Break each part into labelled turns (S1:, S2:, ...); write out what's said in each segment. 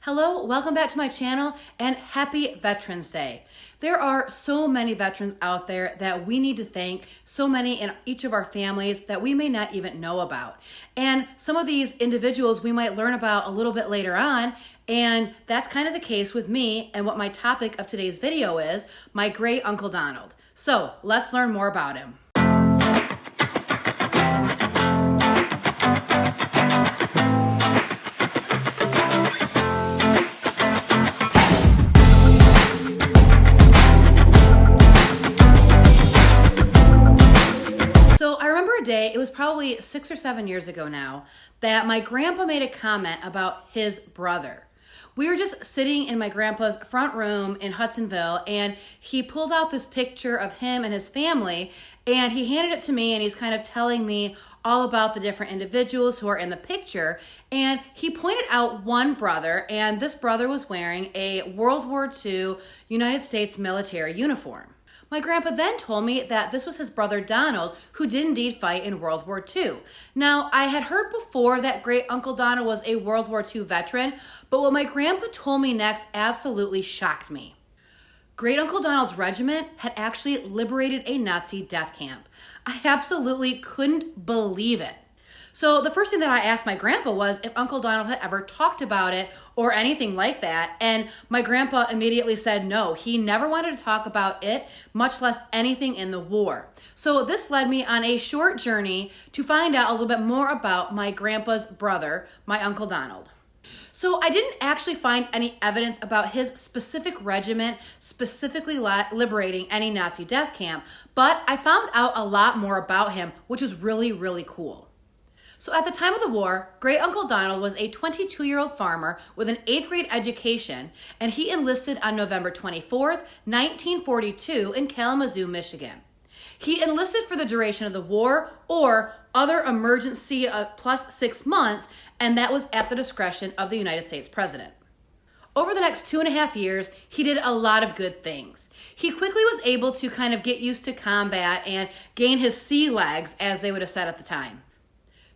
S1: Hello, welcome back to my channel, and happy Veterans Day. There are so many veterans out there that we need to thank, so many in each of our families that we may not even know about. And some of these individuals we might learn about a little bit later on, and that's kind of the case with me and what my topic of today's video is, my great Uncle Donald. So let's learn more about him. It was probably 6 or 7 years ago now that my grandpa made a comment about his brother. We were just sitting in my grandpa's front room in Hudsonville, and he pulled out this picture of him and his family, and he handed it to me, and he's kind of telling me all about the different individuals who are in the picture. And he pointed out one brother, and this brother was wearing a World War II United States military uniform. My grandpa then told me that this was his brother Donald, who did indeed fight in World War II. Now, I had heard before that great Uncle Donald was a World War II veteran, but what my grandpa told me next absolutely shocked me. Great Uncle Donald's regiment had actually liberated a Nazi death camp. I absolutely couldn't believe it. So the first thing that I asked my grandpa was if Uncle Donald had ever talked about it or anything like that. And my grandpa immediately said no, he never wanted to talk about it, much less anything in the war. So this led me on a short journey to find out a little bit more about my grandpa's brother, my Uncle Donald. So I didn't actually find any evidence about his specific regiment specifically liberating any Nazi death camp, but I found out a lot more about him, which was really, really cool. So at the time of the war, great Uncle Donald was a 22-year-old farmer with an 8th grade education, and he enlisted on November 24th, 1942 in Kalamazoo, Michigan. He enlisted for the duration of the war or other emergency plus 6 months, and that was at the discretion of the United States President. Over the next 2.5 years, he did a lot of good things. He quickly was able to kind of get used to combat and gain his sea legs, as they would have said at the time.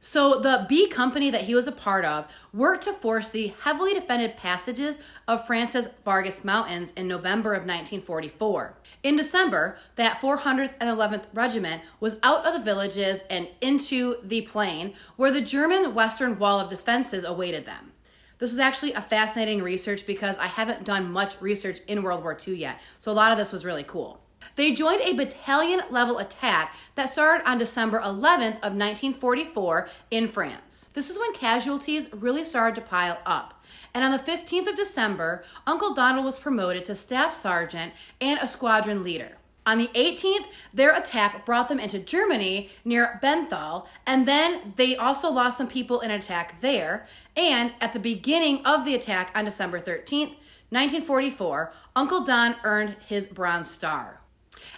S1: So the B Company that he was a part of worked to force the heavily defended passages of France's Vargas Mountains in November of 1944. In December, that 411th Regiment was out of the villages and into the plain where the German Western Wall of Defenses awaited them. This was actually a fascinating research because I haven't done much research in World War II yet, so a lot of this was really cool. They joined a battalion-level attack that started on December 11th of 1944 in France. This is when casualties really started to pile up. And on the 15th of December, Uncle Donald was promoted to staff sergeant and a squadron leader. On the 18th, their attack brought them into Germany near Benthal, and then they also lost some people in an attack there. And at the beginning of the attack on December 13th, 1944, Uncle Don earned his Bronze Star.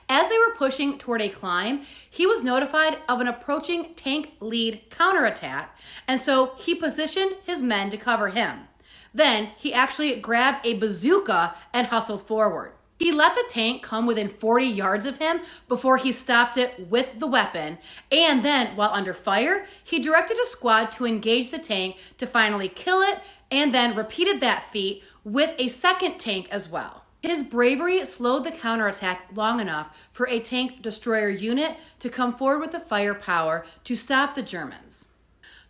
S1: As they were pushing toward a climb, he was notified of an approaching tank lead counterattack, and so he positioned his men to cover him. Then he actually grabbed a bazooka and hustled forward. He let the tank come within 40 yards of him before he stopped it with the weapon, and then, while under fire, he directed a squad to engage the tank to finally kill it, and then repeated that feat with a second tank as well. His bravery slowed the counterattack long enough for a tank destroyer unit to come forward with the firepower to stop the Germans.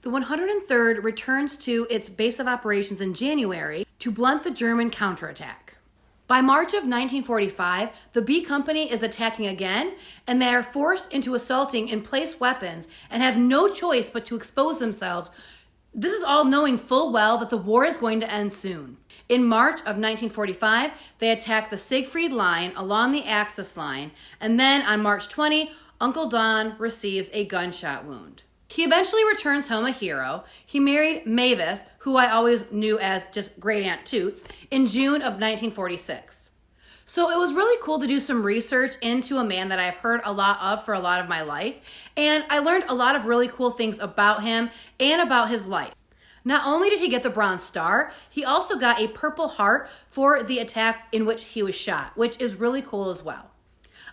S1: The 103rd returns to its base of operations in January to blunt the German counterattack. By March of 1945, the B Company is attacking again, and they are forced into assaulting in-place weapons and have no choice but to expose themselves. This is all knowing full well that the war is going to end soon. In March of 1945, they attacked the Siegfried Line along the Axis line, and then on March 20, Uncle Don receives a gunshot wound. He eventually returns home a hero. He married Mavis, who I always knew as just Great Aunt Toots, in June of 1946. So it was really cool to do some research into a man that I've heard a lot of for a lot of my life, and I learned a lot of really cool things about him and about his life. Not only did he get the Bronze Star, he also got a Purple Heart for the attack in which he was shot, which is really cool as well.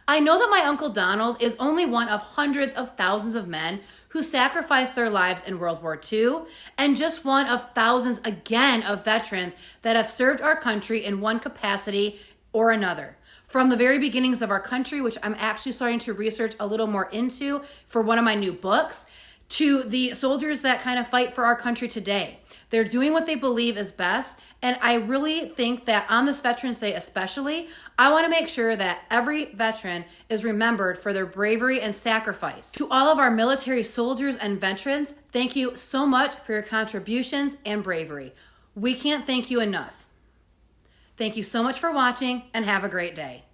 S1: I know that my Uncle Donald is only one of hundreds of thousands of men who sacrificed their lives in World War II, and just one of thousands again of veterans that have served our country in one capacity or another. From the very beginnings of our country, which I'm actually starting to research a little more into for one of my new books, to the soldiers that kind of fight for our country today. They're doing what they believe is best. And I really think that on this Veterans Day especially, I want to make sure that every veteran is remembered for their bravery and sacrifice. To all of our military soldiers and veterans, thank you so much for your contributions and bravery. We can't thank you enough. Thank you so much for watching, and have a great day.